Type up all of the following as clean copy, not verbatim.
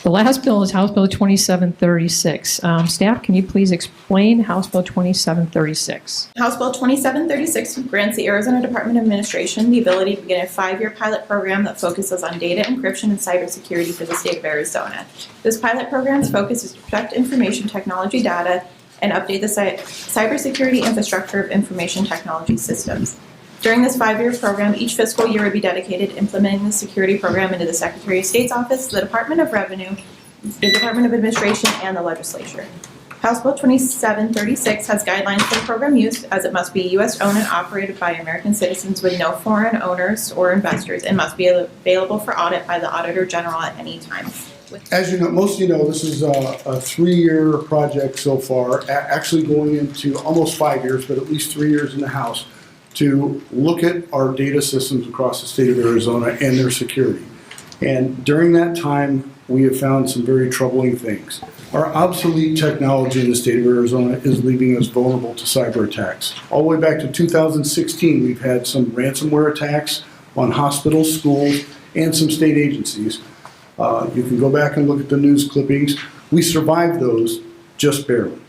The last bill is House Bill 2736. Staff, can you please explain House Bill 2736? House Bill 2736 grants the Arizona Department of Administration the ability to begin a 5-year pilot program that focuses on data encryption and cybersecurity for the state of Arizona. This pilot program's focus is to protect information technology data and update the cybersecurity infrastructure of information technology systems. During this 5-year program, each fiscal year would be dedicated to implementing the security program into the Secretary of State's office, the Department of Revenue, the Department of Administration, and the legislature. House Bill 2736 has guidelines for program use, as it must be U.S. owned and operated by American citizens with no foreign owners or investors, and must be available for audit by the Auditor General at any time. As you know, most of you know, this is a 3-year project so far, actually going into almost 5 years, but at least 3 years in the House, to look at our data systems across the state of Arizona and their security. And during that time, we have found some very troubling things. Our obsolete technology in the state of Arizona is leaving us vulnerable to cyber attacks. All the way back to 2016, we've had some ransomware attacks on hospitals, schools, and some state agencies. You can go back and look at the news clippings. We survived those just barely.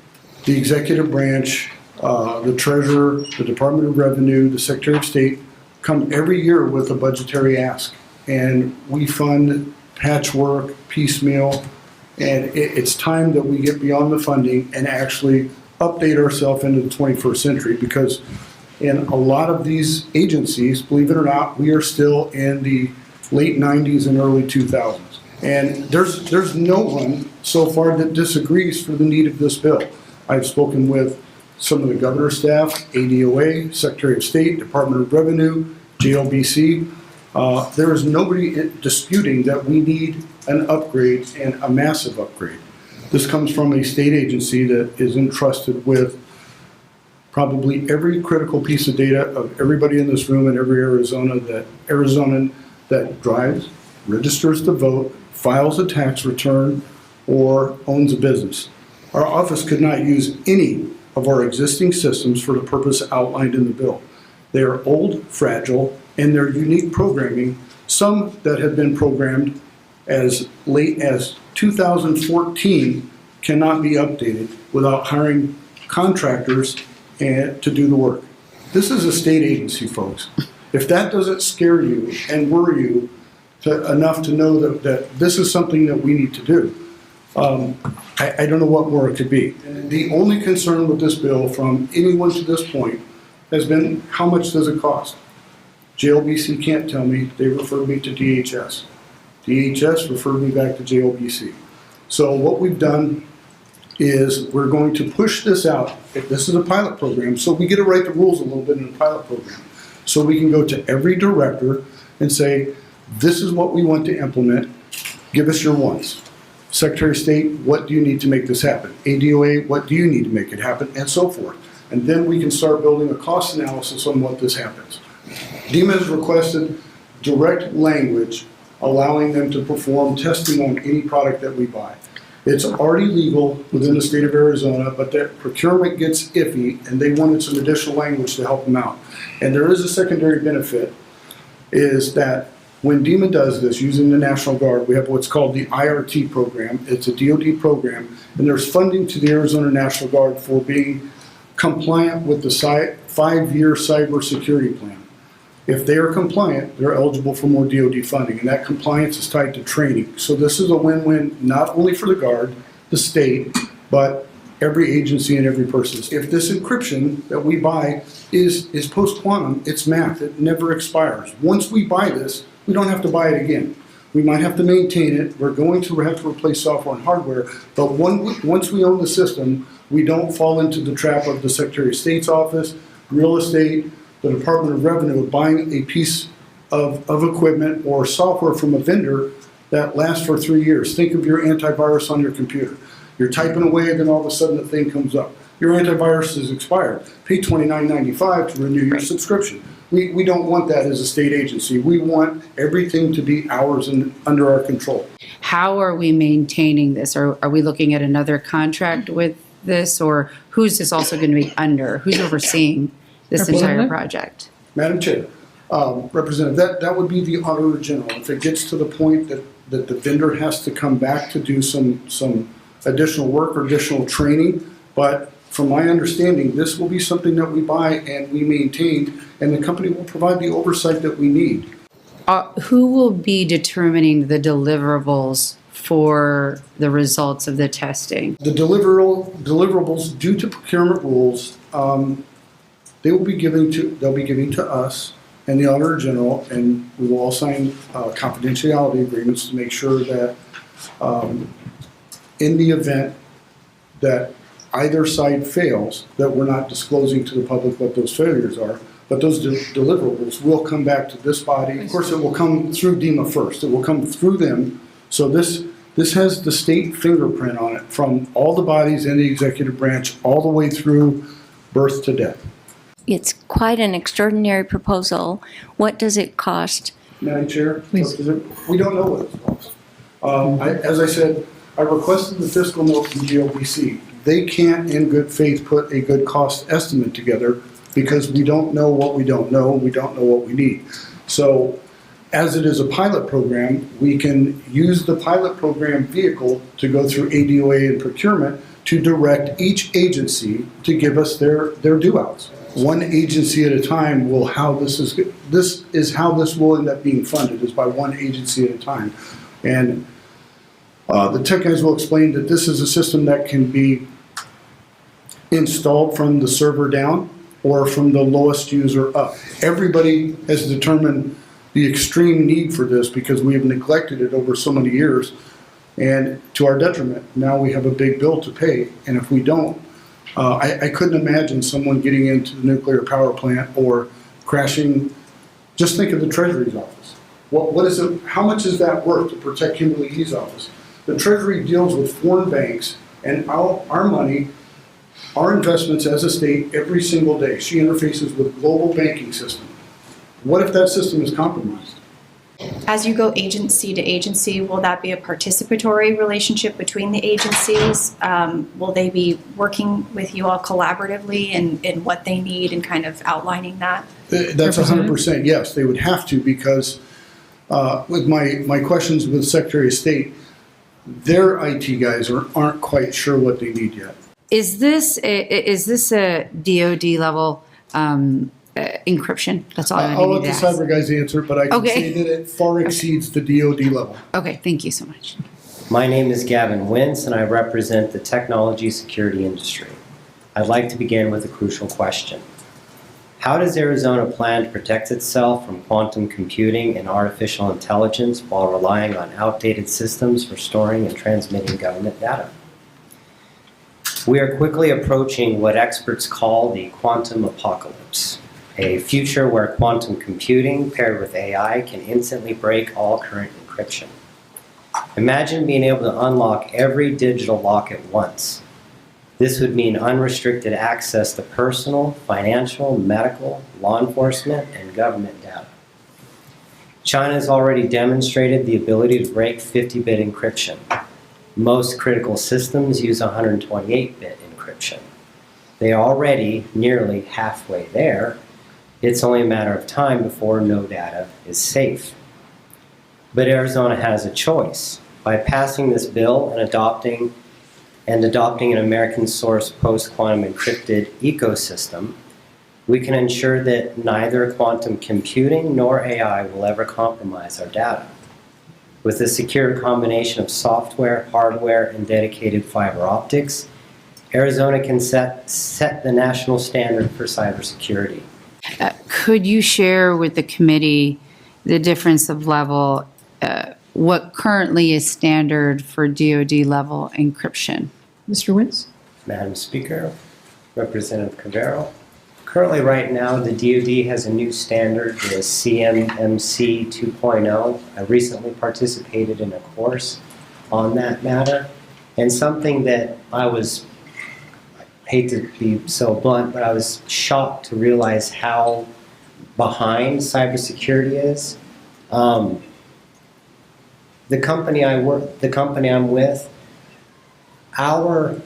The executive branch, the treasurer, the Department of Revenue, the Secretary of State come every year with a budgetary ask. And we fund patchwork, piecemeal, and it's time that we get beyond the funding and actually update ourselves into the 21st century, because in a lot of these agencies, believe it or not, we are still in the late 90s and early 2000s. And there's no one so far that disagrees for the need of this bill. I've spoken with some of the governor's staff, ADOA, Secretary of State, Department of Revenue, JLBC. There is nobody disputing that we need an upgrade, and a massive upgrade. This comes from a state agency that is entrusted with probably every critical piece of data of everybody in this room and every Arizonan that drives, registers to vote, files a tax return, or owns a business. Our office could not use any of our existing systems for the purpose outlined in the bill. They are old, fragile, and their unique programming, some that have been programmed as late as 2014, cannot be updated without hiring contractors to do the work. This is a state agency, folks. If that doesn't scare you and worry you enough to know that this is something that we need to do, I don't know what more it could be. The only concern with this bill from anyone to this point has been, how much does it cost? JLBC can't tell me. They referred me to DHS. DHS referred me back to JLBC. So what we've done is we're going to push this out. This is a pilot program, so we get to write the rules a little bit in the pilot program. So we can go to every director and say, this is what we want to implement. Give us your wants. Secretary of State, what do you need to make this happen? ADOA, what do you need to make it happen? And so forth. And then we can start building a cost analysis on what this happens. DEMA has requested direct language allowing them to perform testing on any product that we buy. It's already legal within the state of Arizona, but that procurement gets iffy, and they wanted some additional language to help them out. And there is a secondary benefit, is that when DEMA does this using the National Guard, we have what's called the IRT program. It's a DoD program, and there's funding to the Arizona National Guard for being compliant with the 5-year cybersecurity plan. If they are compliant, they're eligible for more DoD funding, and that compliance is tied to training. So this is a win-win not only for the Guard, the state, but every agency and every person. If this encryption that we buy is post-quantum, it's math. It never expires. Once we buy this, we don't have to buy it again. We might have to maintain it. We're going to have to replace software and hardware, but once we own the system, we don't fall into the trap of the Secretary of State's office, real estate, the Department of Revenue buying a piece of equipment or software from a vendor that lasts for 3 years. Think of your antivirus on your computer. You're typing away, and then all of a sudden the thing comes up. Your antivirus is expired. Pay $29.95 to renew your subscription. We don't want that as a state agency. We want everything to be ours and under our control. How are we maintaining this? Are we looking at another contract with this, or who's this also going to be under? Who's overseeing this entire project? Madam Chair, Representative, that would be the Auditor General. If it gets to the point that that the vendor has to come back to do some additional work or additional training. But from my understanding, this will be something that we buy and we maintain, and the company will provide the oversight that we need. Who will be determining the deliverables for the results of the testing? The deliverables due to procurement rules, they'll be giving to us and the Auditor General, and we will all sign confidentiality agreements to make sure that in the event that either side fails, that we're not disclosing to the public what those failures are, but those deliverables will come back to this body. Of course, it will come through DEMA first. It will come through them. So this has the state fingerprint on it from all the bodies in the executive branch all the way through birth to death. It's quite an extraordinary proposal. What does it cost? Madam Chair, Please. we don't know what it costs. As I said, I requested the fiscal note from GLBC. They can't, in good faith, put a good cost estimate together because we don't know what we don't know, and we don't know what we need. So, as it is a pilot program, we can use the pilot program vehicle to go through ADOA and procurement to direct each agency to give us their due outs. One agency at a time will this is how this will end up being funded, is by one agency at a time. And the tech guys will explain that this is a system that can be installed from the server down or from the lowest user up. Everybody has determined the extreme need for this because we have neglected it over so many years, and to our detriment. Now we have a big bill to pay, and if we don't, I couldn't imagine someone getting into the nuclear power plant or crashing. Just think of the Treasury's office. What is it? How much is that worth to protect Kimberly E's office? The Treasury deals with foreign banks and our money, our investments as a state every single day. She interfaces with global banking system. What if that system is compromised? As you go agency to agency, will that be a participatory relationship between the agencies? Will they be working with you all collaboratively in what they need and kind of outlining that? That's 100% yes. They would have to, because with my questions with Secretary of State, their IT guys aren't quite sure what they need yet. Is this a DoD level encryption? That's all I'll I let need the to ask. cyber guys answer, but I can Okay. say that it far exceeds the DoD level. Okay, thank you so much. My name is Gavin Wintz, and I represent the technology security industry. I'd like to begin with a crucial question. How does Arizona plan to protect itself from quantum computing and artificial intelligence while relying on outdated systems for storing and transmitting government data? We are quickly approaching what experts call the quantum apocalypse, a future where quantum computing paired with AI can instantly break all current encryption. Imagine being able to unlock every digital lock at once. This would mean unrestricted access to personal, financial, medical, law enforcement, and government data. China has already demonstrated the ability to break 50-bit encryption. Most critical systems use 128-bit encryption. They are already nearly halfway there. It's only a matter of time before no data is safe. But Arizona has a choice. By passing this bill and adopting an American source post-quantum encrypted ecosystem, we can ensure that neither quantum computing nor AI will ever compromise our data. With a secure combination of software, hardware, and dedicated fiber optics, Arizona can set the national standard for cybersecurity. Could you share with the committee the difference of level, what currently is standard for DoD level encryption? Mr. Wintz? Madam Speaker, Representative Cavero, currently right now the DoD has a new standard, the CMMC 2.0. I recently participated in a course on that matter, and something that I hate to be so blunt, but I was shocked to realize how behind cybersecurity is. The company I'm with, our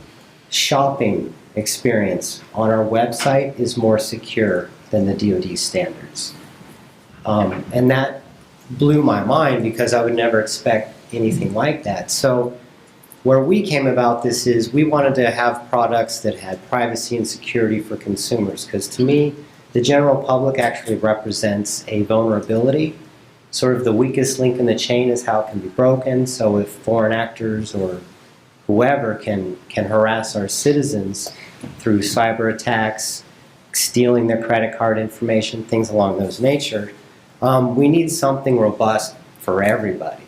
shopping experience on our website is more secure than the DoD standards. And that blew my mind because I would never expect anything like that. So where we came about this is we wanted to have products that had privacy and security for consumers, because to me, the general public actually represents a vulnerability. Sort of the weakest link in the chain is how it can be broken. So if foreign actors or whoever can harass our citizens through cyber attacks, stealing their credit card information, things along those nature, we need something robust for everybody.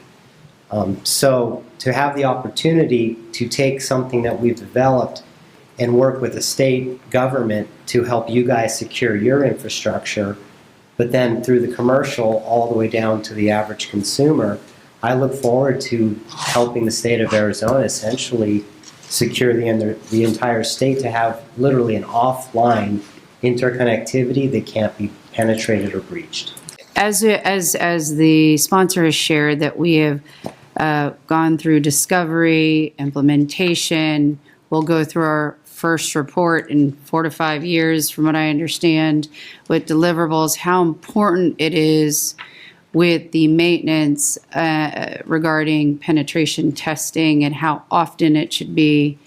So to have the opportunity to take something that we've developed and work with the state government to help you guys secure your infrastructure, but then through the commercial all the way down to the average consumer, I look forward to helping the state of Arizona essentially secure the entire state to have literally an offline interconnectivity that can't be penetrated or breached. As the sponsor has shared, that we have gone through discovery, implementation. We'll go through our first report in 4 to 5 years, from what I understand, with deliverables, how important it is with the maintenance regarding penetration testing and how often it should be,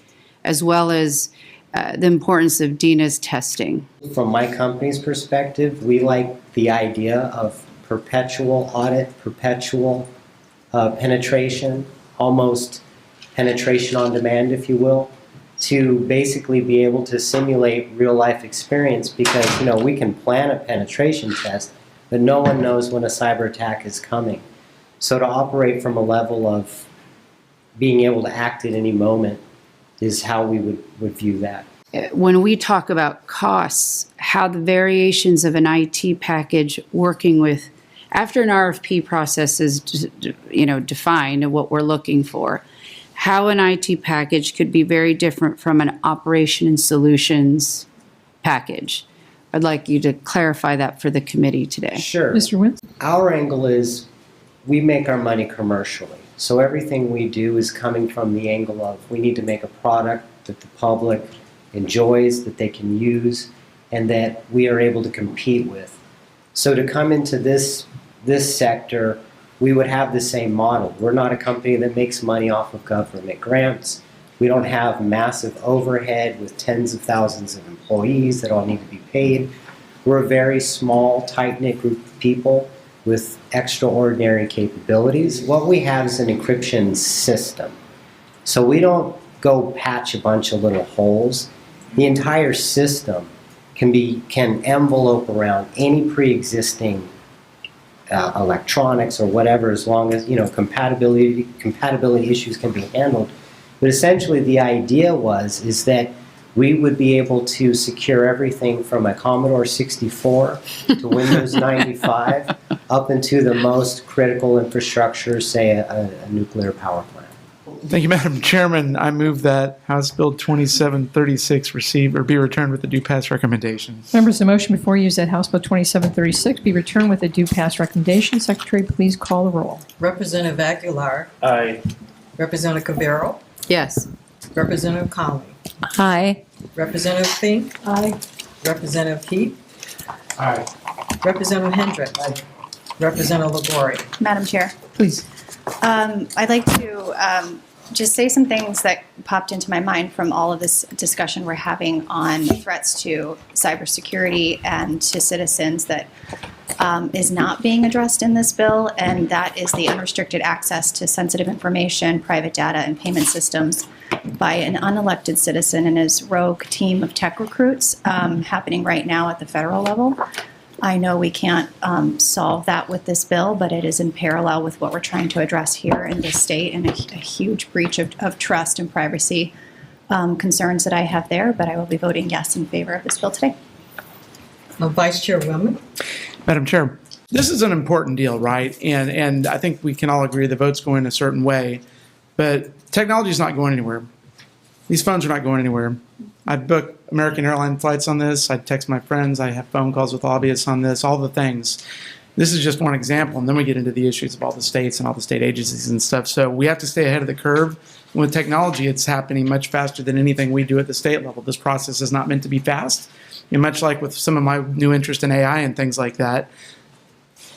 as well as the importance of DINA's testing. From my company's perspective, we like the idea of perpetual audit, perpetual penetration, almost penetration on demand, if you will, to basically be able to simulate real life experience, because we can plan a penetration test, but no one knows when a cyber attack is coming. So to operate from a level of being able to act at any moment is how we would view that. When we talk about costs, how the variations of an IT package working with, after an RFP process is defined and what we're looking for, how an IT package could be very different from an operation and solutions package. I'd like you to clarify that for the committee today. Sure. Mr. Wentz? Our angle is we make our money commercially. So everything we do is coming from the angle of we need to make a product that the public enjoys, that they can use, and that we are able to compete with. So to come into this sector, we would have the same model. We're not a company that makes money off of government grants. We don't have massive overhead with tens of thousands of employees that all need to be paid. We're a very small, tight-knit group of people with extraordinary capabilities. What we have is an encryption system. So we don't go patch a bunch of little holes. The entire system can envelope around any pre-existing electronics or whatever, as long as compatibility issues can be handled. But essentially the idea is that we would be able to secure everything from a Commodore 64 to Windows 95 up into the most critical infrastructure, say a nuclear power plant. Thank you, Madam Chairman. I move that House Bill 2736 receive or be returned with the due pass recommendation. Members, the motion before you is that House Bill 2736 be returned with a due pass recommendation. Secretary, please call the roll. Representative Aguilar. Aye. Representative Cavero. Yes. Representative Conley. Aye. Representative Fink. Aye. Representative Heath. Aye. Representative Hendrick. Representative Labori. Madam Chair, Please. I'd like to just say some things that popped into my mind from all of this discussion we're having on threats to cybersecurity and to citizens that is not being addressed in this bill, and that is the unrestricted access to sensitive information, private data, and payment systems by an unelected citizen and his rogue team of tech recruits happening right now at the federal level. I know we can't solve that with this bill, but it is in parallel with what we're trying to address here in this state, and a huge breach of trust and privacy concerns that I have there, but I will be voting yes in favor of this bill today. Vice Chairwoman. Madam Chair, this is an important deal, right? And I think we can all agree the vote's going a certain way, but technology is not going anywhere. These phones are not going anywhere. I book American airline flights on this. I text my friends. I have phone calls with lobbyists on this, all the things. This is just one example, and then we get into the issues of all the states and all the state agencies and stuff. So we have to stay ahead of the curve. And with technology, it's happening much faster than anything we do at the state level. This process is not meant to be fast. And much like with some of my new interest in AI and things like that,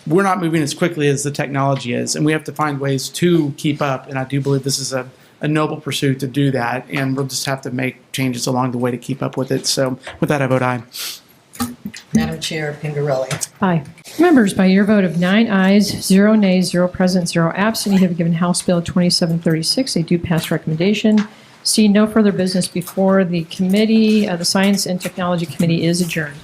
we're not moving as quickly as the technology is, and we have to find ways to keep up. And I do believe this is a noble pursuit to do that, and we'll just have to make changes along the way to keep up with it. So with that, I vote aye. Madam Chair Pingarelli. Aye. Members, by your vote of 9 ayes, 0 nays, 0 present, 0 absent, you have given House Bill 2736 a due pass recommendation. See no further business before the committee. The Science and Technology Committee is adjourned.